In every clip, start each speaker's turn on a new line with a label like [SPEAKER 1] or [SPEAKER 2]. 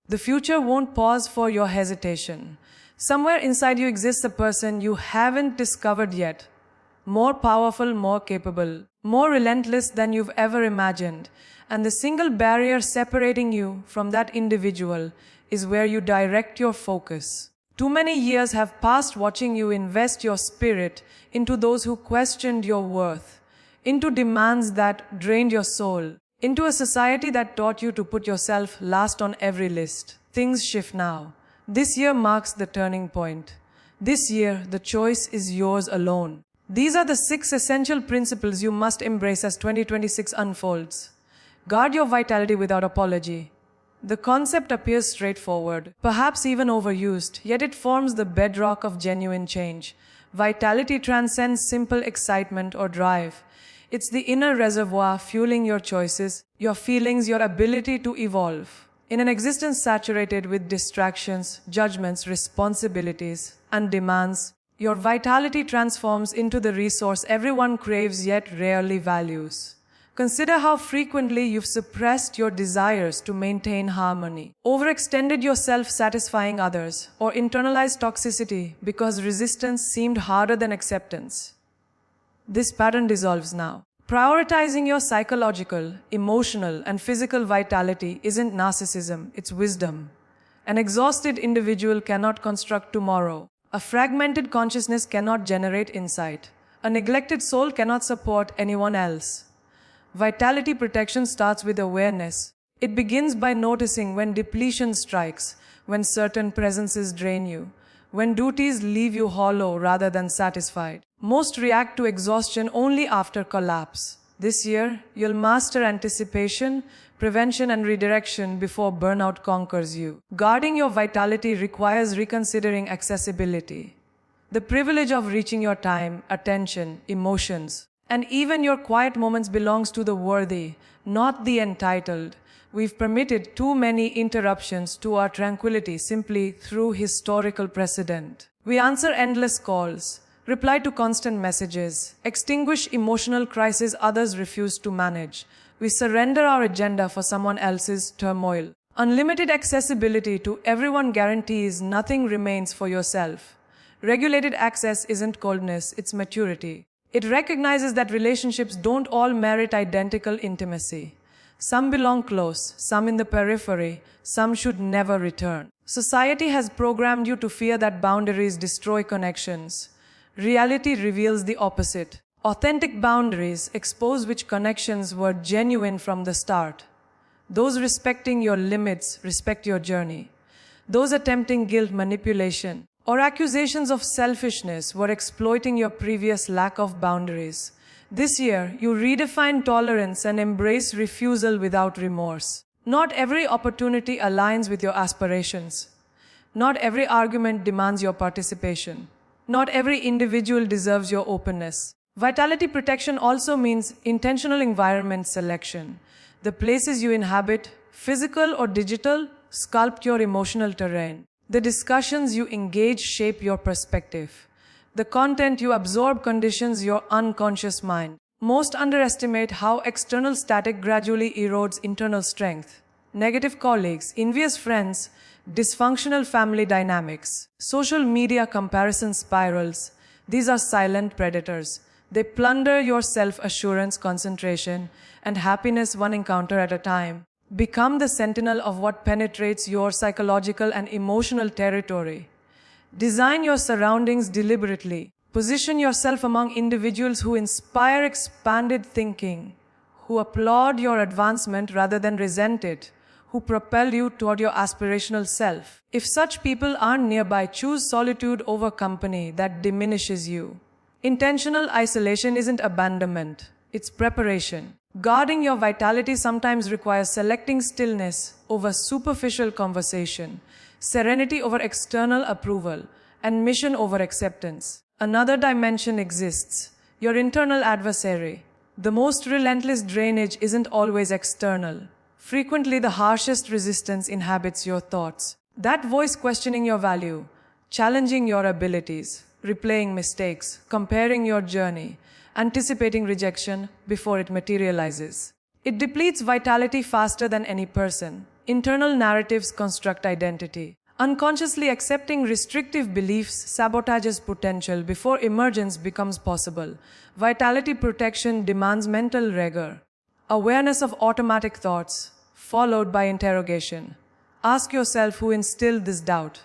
[SPEAKER 1] The future won't pause for your hesitation. Somewhere inside you exists a person you haven't discovered yet. More powerful, more capable, more relentless than you've ever imagined. And the single barrier separating you from that individual is where you direct your focus. Too many years have passed watching you invest your spirit into those who questioned your worth, into demands that drained your soul, into a society that taught you to put yourself last on every list. Things shift now. This year marks the turning point. This year, the choice is yours alone. These are the 6 essential principles you must embrace as 2026 unfolds. Guard your vitality without apology. The concept appears straightforward, perhaps even overused, yet it forms the bedrock of genuine change. Vitality transcends simple excitement or drive. It's the inner reservoir fueling your choices, your feelings, your ability to evolve. In an existence saturated with distractions, judgments, responsibilities, and demands, your vitality transforms into the resource everyone craves yet rarely values. Consider how frequently you've suppressed your desires to maintain harmony, overextended yourself satisfying others, or internalized toxicity because resistance seemed harder than acceptance. This pattern dissolves now. Prioritizing your psychological, emotional, and physical vitality isn't narcissism, it's wisdom. An exhausted individual cannot construct tomorrow. A fragmented consciousness cannot generate insight. A neglected soul cannot support anyone else. Vitality protection starts with awareness. It begins by noticing when depletion strikes, when certain presences drain you, when duties leave you hollow rather than satisfied. Most react to exhaustion only after collapse. This year, you'll master anticipation, prevention, and redirection before burnout conquers you. Guarding your vitality requires reconsidering accessibility. The privilege of reaching your time, attention, emotions, and even your quiet moments belongs to the worthy, not the entitled. We've permitted too many interruptions to our tranquility simply through historical precedent. We answer endless calls, reply to constant messages, extinguish emotional crises others refuse to manage. We surrender our agenda for someone else's turmoil. Unlimited accessibility to everyone guarantees nothing remains for yourself. Regulated access isn't coldness, it's maturity. It recognizes that relationships don't all merit identical intimacy. Some belong close, some in the periphery, some should never return. Society has programmed you to fear that boundaries destroy connections. Reality reveals the opposite. Authentic boundaries expose which connections were genuine from the start. Those respecting your limits respect your journey. Those attempting guilt, manipulation, or accusations of selfishness were exploiting your previous lack of boundaries. This year, you redefine tolerance and embrace refusal without remorse. Not every opportunity aligns with your aspirations. Not every argument demands your participation. Not every individual deserves your openness. Vitality protection also means intentional environment selection. The places you inhabit, physical or digital, sculpt your emotional terrain. The discussions you engage shape your perspective. The content you absorb conditions your unconscious mind. Most underestimate how external static gradually erodes internal strength. Negative colleagues, envious friends, dysfunctional family dynamics, social media comparison spirals. These are silent predators. They plunder your self-assurance, concentration, and happiness one encounter at a time. Become the sentinel of what penetrates your psychological and emotional territory. Design your surroundings deliberately. Position yourself among individuals who inspire expanded thinking, who applaud your advancement rather than resent it, who propel you toward your aspirational self. If such people aren't nearby, choose solitude over company that diminishes you. Intentional isolation isn't abandonment, it's preparation. Guarding your vitality sometimes requires selecting stillness over superficial conversation, serenity over external approval, and mission over acceptance. Another dimension exists, your internal adversary. The most relentless drainage isn't always external. Frequently, the harshest resistance inhabits your thoughts. That voice questioning your value, challenging your abilities, replaying mistakes, comparing your journey, anticipating rejection before it materializes. It depletes vitality faster than any person. Internal narratives construct identity. Unconsciously accepting restrictive beliefs sabotages potential before emergence becomes possible. Vitality protection demands mental rigor. Awareness of automatic thoughts, followed by interrogation. Ask yourself who instilled this doubt.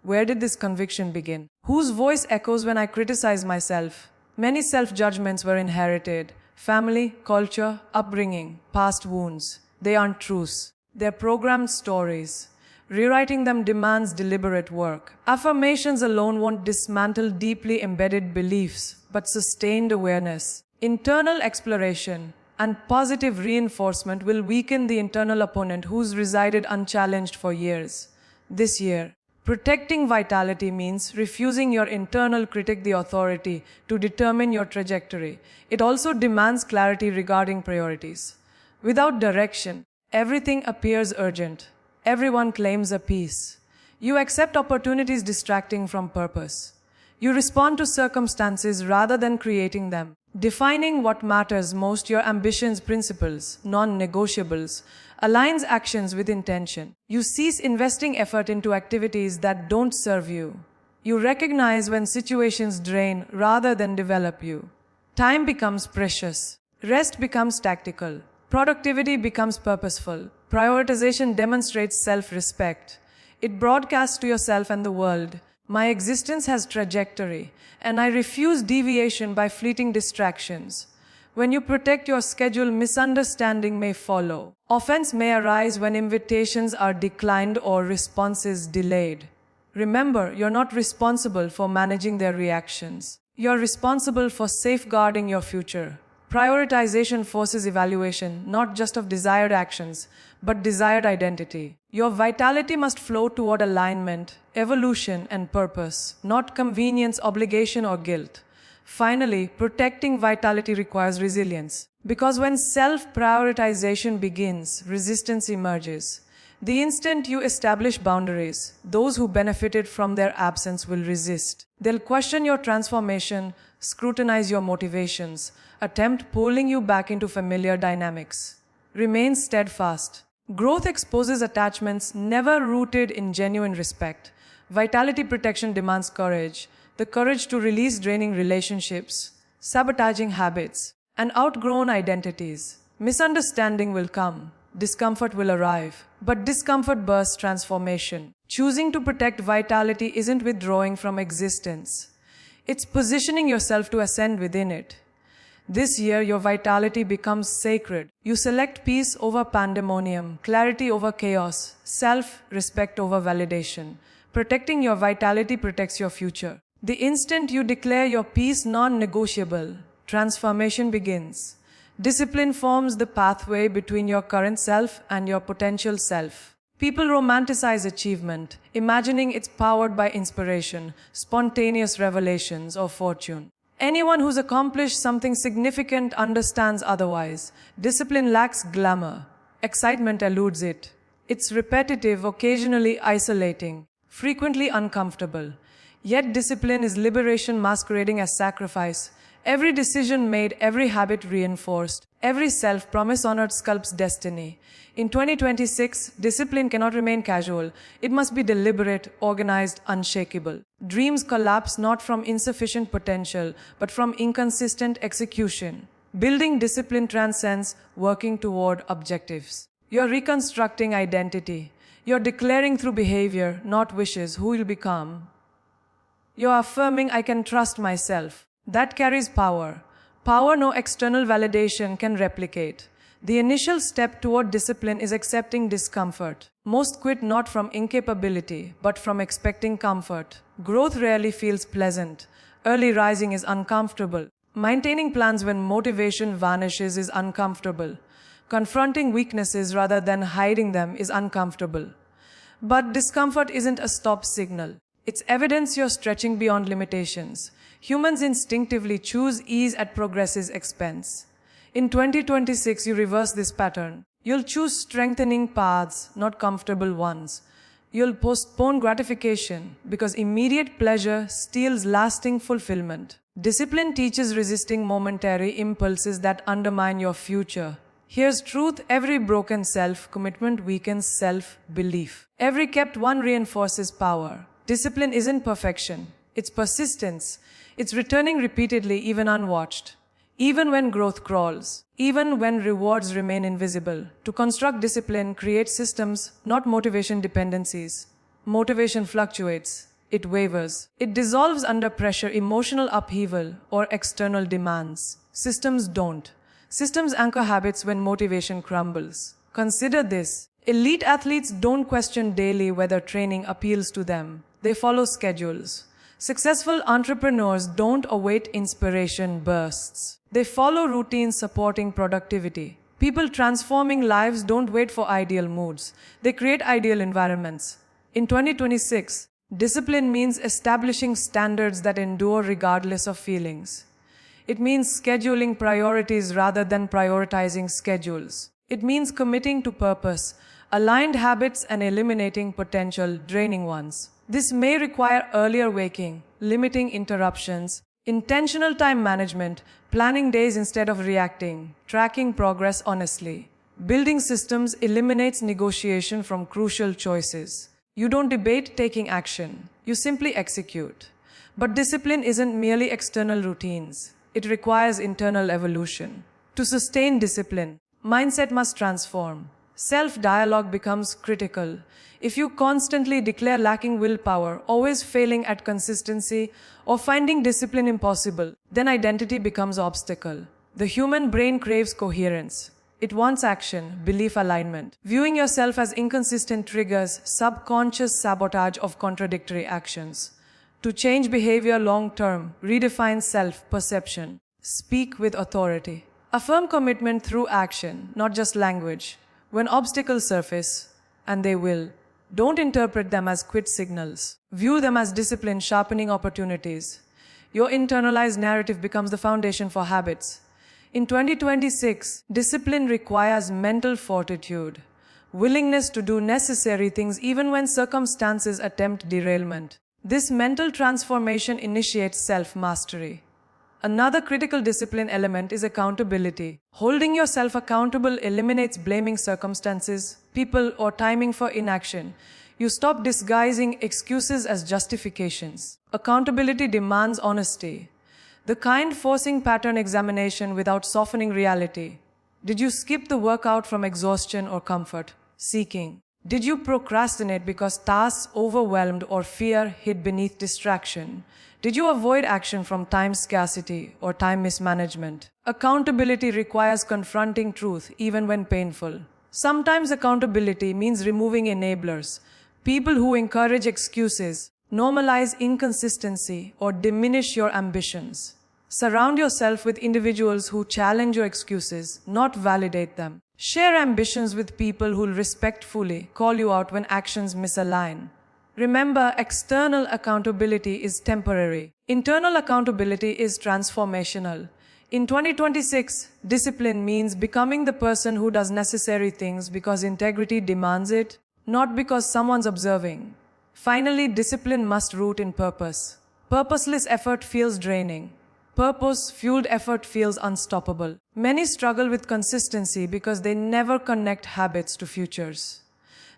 [SPEAKER 1] Where did this conviction begin? Whose voice echoes when I criticize myself? Many self-judgments were inherited. Family, culture, upbringing, past wounds. They aren't truths. They're programmed stories. Rewriting them demands deliberate work. Affirmations alone won't dismantle deeply embedded beliefs, but sustained awareness, internal exploration, and positive reinforcement will weaken the internal opponent who's resided unchallenged for years. This year, protecting vitality means refusing your internal critic the authority to determine your trajectory. It also demands clarity regarding priorities. Without direction, everything appears urgent. Everyone claims a piece. You accept opportunities distracting from purpose. You respond to circumstances rather than creating them. Defining what matters most, your ambitions, principles, non-negotiables, aligns actions with intention. You cease investing effort into activities that don't serve you. You recognize when situations drain rather than develop you. Time becomes precious. Rest becomes tactical. Productivity becomes purposeful. Prioritization demonstrates self-respect. It broadcasts to yourself and the world, my existence has trajectory, and I refuse deviation by fleeting distractions. When you protect your schedule, misunderstanding may follow. Offense may arise when invitations are declined or responses delayed. Remember, you're not responsible for managing their reactions. You're responsible for safeguarding your future. Prioritization forces evaluation, not just of desired actions, but desired identity. Your vitality must flow toward alignment, evolution, and purpose, not convenience, obligation, or guilt. Finally, protecting vitality requires resilience. Because when self-prioritization begins, resistance emerges. The instant you establish boundaries, those who benefited from their absence will resist. They'll question your transformation, scrutinize your motivations, attempt pulling you back into familiar dynamics. Remain steadfast. Growth exposes attachments never rooted in genuine respect. Vitality protection demands courage, the courage to release draining relationships, sabotaging habits, and outgrown identities. Misunderstanding will come. Discomfort will arrive, but discomfort bursts transformation. Choosing to protect vitality isn't withdrawing from existence. It's positioning yourself to ascend within it. This year, your vitality becomes sacred. You select peace over pandemonium, clarity over chaos, self-respect over validation. Protecting your vitality protects your future. The instant you declare your peace non-negotiable, transformation begins. Discipline forms the pathway between your current self and your potential self. People romanticize achievement, imagining it's powered by inspiration, spontaneous revelations, or fortune. Anyone who's accomplished something significant understands otherwise. Discipline lacks glamour. Excitement eludes it. It's repetitive, occasionally isolating, frequently uncomfortable. Yet discipline is liberation masquerading as sacrifice. Every decision made, every habit reinforced, every self-promise honored sculpts destiny. In 2026, discipline cannot remain casual. It must be deliberate, organized, unshakable. Dreams collapse not from insufficient potential, but from inconsistent execution. Building discipline transcends working toward objectives. You're reconstructing identity. You're declaring through behavior, not wishes, who you'll become. You're affirming, I can trust myself. That carries power. Power no external validation can replicate. The initial step toward discipline is accepting discomfort. Most quit not from incapability, but from expecting comfort. Growth rarely feels pleasant. Early rising is uncomfortable. Maintaining plans when motivation vanishes is uncomfortable. Confronting weaknesses rather than hiding them is uncomfortable. But discomfort isn't a stop signal. It's evidence you're stretching beyond limitations. Humans instinctively choose ease at progress's expense. In 2026, you reverse this pattern. You'll choose strengthening paths, not comfortable ones. You'll postpone gratification because immediate pleasure steals lasting fulfillment. Discipline teaches resisting momentary impulses that undermine your future. Here's truth: every broken self-commitment weakens self-belief. Every kept one reinforces power. Discipline isn't perfection, it's persistence. It's returning repeatedly even unwatched. Even when growth crawls, even when rewards remain invisible. To construct discipline, create systems, not motivation dependencies. Motivation fluctuates, it wavers, it dissolves under pressure, emotional upheaval, or external demands. Systems don't. Systems anchor habits when motivation crumbles. Consider this: elite athletes don't question daily whether training appeals to them. They follow schedules. Successful entrepreneurs don't await inspiration bursts. They follow routines supporting productivity. People transforming lives don't wait for ideal moods. They create ideal environments. In 2026, discipline means establishing standards that endure regardless of feelings. It means scheduling priorities rather than prioritizing schedules. It means committing to purpose, aligned habits, and eliminating potential draining ones. This may require earlier waking, limiting interruptions, intentional time management, planning days instead of reacting, tracking progress honestly. Building systems eliminates negotiation from crucial choices. You don't debate taking action, you simply execute. But discipline isn't merely external routines. It requires internal evolution. To sustain discipline, mindset must transform. Self-dialogue becomes critical. If you constantly declare lacking willpower, always failing at consistency, or finding discipline impossible, then identity becomes obstacle. The human brain craves coherence. It wants action, belief alignment. Viewing yourself as inconsistent triggers subconscious sabotage of contradictory actions. To change behavior long-term, redefine self-perception. Speak with authority. Affirm commitment through action, not just language. When obstacles surface, and they will, don't interpret them as quit signals. View them as discipline sharpening opportunities. Your internalized narrative becomes the foundation for habits. In 2026, discipline requires mental fortitude, willingness to do necessary things even when circumstances attempt derailment. This mental transformation initiates self-mastery. Another critical discipline element is accountability. Holding yourself accountable eliminates blaming circumstances, people, or timing for inaction. You stop disguising excuses as justifications. Accountability demands honesty, the kind forcing pattern examination without softening reality. Did you skip the workout from exhaustion or comfort seeking? Did you procrastinate because tasks overwhelmed or fear hid beneath distraction? Did you avoid action from time scarcity or time mismanagement? Accountability requires confronting truth even when painful. Sometimes accountability means removing enablers, people who encourage excuses, normalize inconsistency, or diminish your ambitions. Surround yourself with individuals who challenge your excuses, not validate them. Share ambitions with people who respectfully call you out when actions misalign. Remember, external accountability is temporary. Internal accountability is transformational. In 2026, discipline means becoming the person who does necessary things because integrity demands it, not because someone's observing. Finally, discipline must root in purpose. Purposeless effort feels draining. Purpose-fueled effort feels unstoppable. Many struggle with consistency because they never connect habits to futures.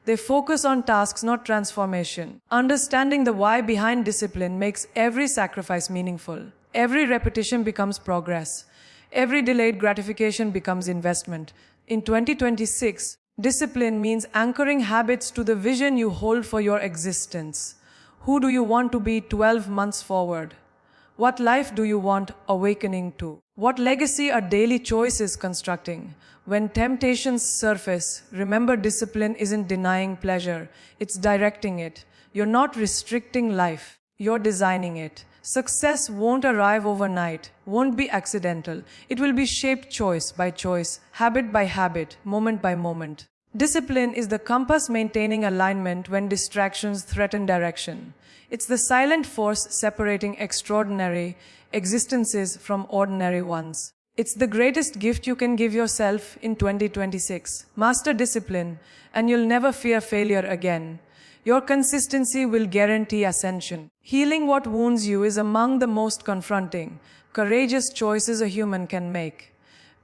[SPEAKER 1] They focus on tasks, not transformation. Understanding the why behind discipline makes every sacrifice meaningful. Every repetition becomes progress. Every delayed gratification becomes investment. In 2026, discipline means anchoring habits to the vision you hold for your existence. Who do you want to be 12 months forward? What life do you want awakening to? What legacy are daily choices constructing? When temptations surface, remember discipline isn't denying pleasure, it's directing it. You're not restricting life, you're designing it. Success won't arrive overnight, won't be accidental. It will be shaped choice by choice, habit by habit, moment by moment. Discipline is the compass maintaining alignment when distractions threaten direction. It's the silent force separating extraordinary existences from ordinary ones. It's the greatest gift you can give yourself in 2026. Master discipline, and you'll never fear failure again. Your consistency will guarantee ascension. Healing what wounds you is among the most confronting, courageous choices a human can make.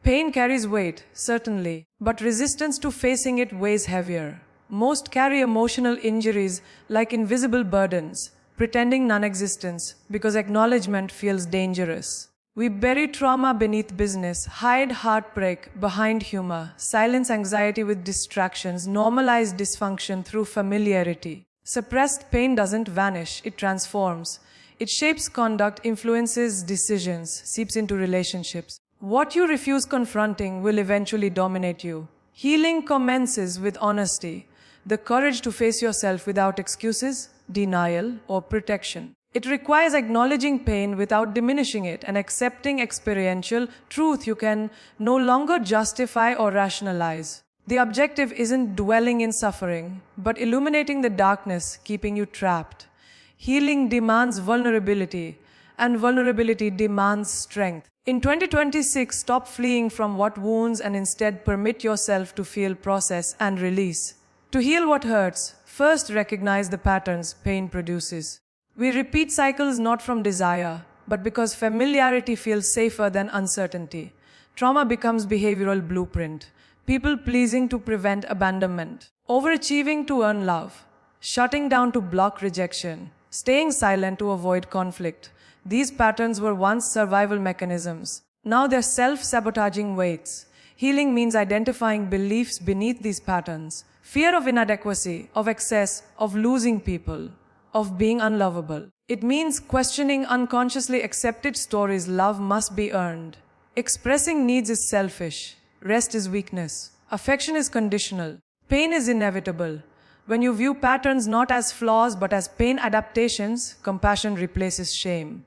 [SPEAKER 1] Pain carries weight, certainly, but resistance to facing it weighs heavier. Most carry emotional injuries like invisible burdens, pretending non-existence because acknowledgement feels dangerous. We bury trauma beneath business, hide heartbreak behind humor, silence anxiety with distractions, normalize dysfunction through familiarity. Suppressed pain doesn't vanish, it transforms. It shapes conduct, influences decisions, seeps into relationships. What you refuse confronting will eventually dominate you. Healing commences with honesty, the courage to face yourself without excuses, denial, or protection. It requires acknowledging pain without diminishing it and accepting experiential truth you can no longer justify or rationalize. The objective isn't dwelling in suffering, but illuminating the darkness keeping you trapped. Healing demands vulnerability, and vulnerability demands strength. In 2026, stop fleeing from what wounds and instead permit yourself to feel, process, and release. To heal what hurts, first recognize the patterns pain produces. We repeat cycles not from desire, but because familiarity feels safer than uncertainty. Trauma becomes behavioral blueprint. People pleasing to prevent abandonment, overachieving to earn love, shutting down to block rejection, staying silent to avoid conflict. These patterns were once survival mechanisms. Now they're self-sabotaging weights. Healing means identifying beliefs beneath these patterns. Fear of inadequacy, of excess, of losing people, of being unlovable. It means questioning unconsciously accepted stories love must be earned. Expressing needs is selfish. Rest is weakness. Affection is conditional. Pain is inevitable. When you view patterns not as flaws but as pain adaptations, compassion replaces shame.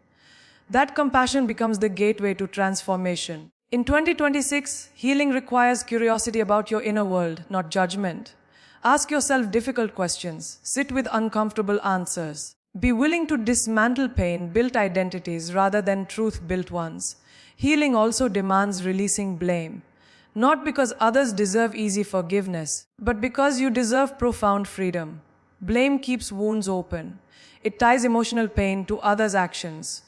[SPEAKER 1] That compassion becomes the gateway to transformation. In 2026, healing requires curiosity about your inner world, not judgment. Ask yourself difficult questions. Sit with uncomfortable answers. Be willing to dismantle pain-built identities rather than truth-built ones. Healing also demands releasing blame. Not because others deserve easy forgiveness, but because you deserve profound freedom. Blame keeps wounds open. It ties emotional pain to others' actions,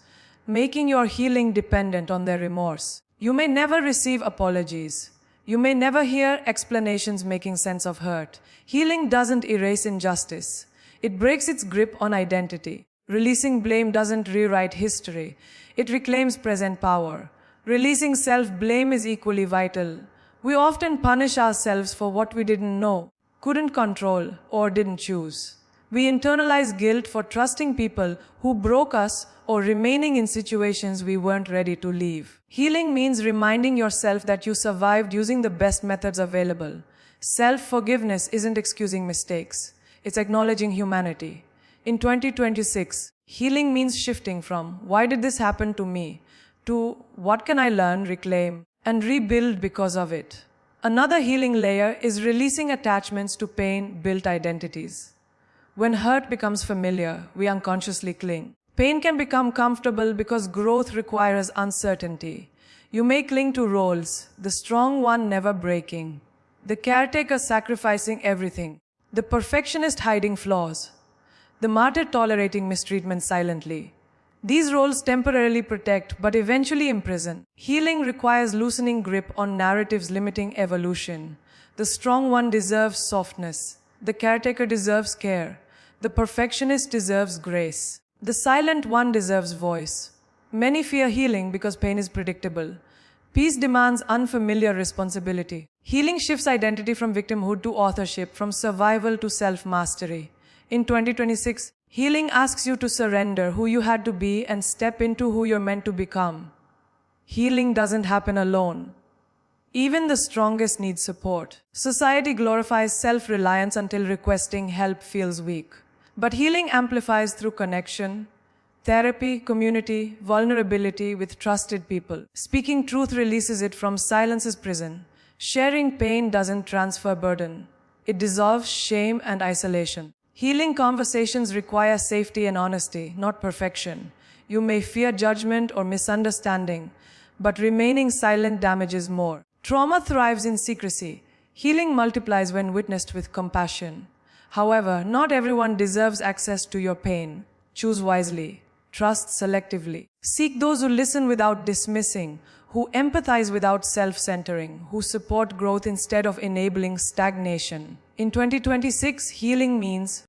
[SPEAKER 1] making your healing dependent on their remorse. You may never receive apologies. You may never hear explanations making sense of hurt. Healing doesn't erase injustice. It breaks its grip on identity. Releasing blame doesn't rewrite history. It reclaims present power. Releasing self-blame is equally vital. We often punish ourselves for what we didn't know, couldn't control, or didn't choose. We internalize guilt for trusting people who broke us or remaining in situations we weren't ready to leave. Healing means reminding yourself that you survived using the best methods available. Self-forgiveness isn't excusing mistakes. It's acknowledging humanity. In 2026, healing means shifting from "why did this happen to me?" to "what can I learn, reclaim, and rebuild because of it?" Another healing layer is releasing attachments to pain-built identities. When hurt becomes familiar, we unconsciously cling. Pain can become comfortable because growth requires uncertainty. You may cling to roles, the strong one never breaking, the caretaker sacrificing everything, the perfectionist hiding flaws, the martyr tolerating mistreatment silently. These roles temporarily protect but eventually imprison. Healing requires loosening grip on narratives limiting evolution. The strong one deserves softness. The caretaker deserves care. The perfectionist deserves grace. The silent one deserves voice. Many fear healing because pain is predictable. Peace demands unfamiliar responsibility. Healing shifts identity from victimhood to authorship, from survival to self-mastery. In 2026, healing asks you to surrender who you had to be and step into who you're meant to become. Healing doesn't happen alone. Even the strongest need support. Society glorifies self-reliance until requesting help feels weak. But healing amplifies through connection, therapy, community, vulnerability with trusted people. Speaking truth releases it from silence's prison. Sharing pain doesn't transfer burden. It dissolves shame and isolation. Healing conversations require safety and honesty, not perfection. You may fear judgment or misunderstanding, but remaining silent damages more. Trauma thrives in secrecy. Healing multiplies when witnessed with compassion. However, not everyone deserves access to your pain. Choose wisely. Trust selectively. Seek those who listen without dismissing, who empathize without self-centering, who support growth instead of enabling stagnation. In 2026, healing means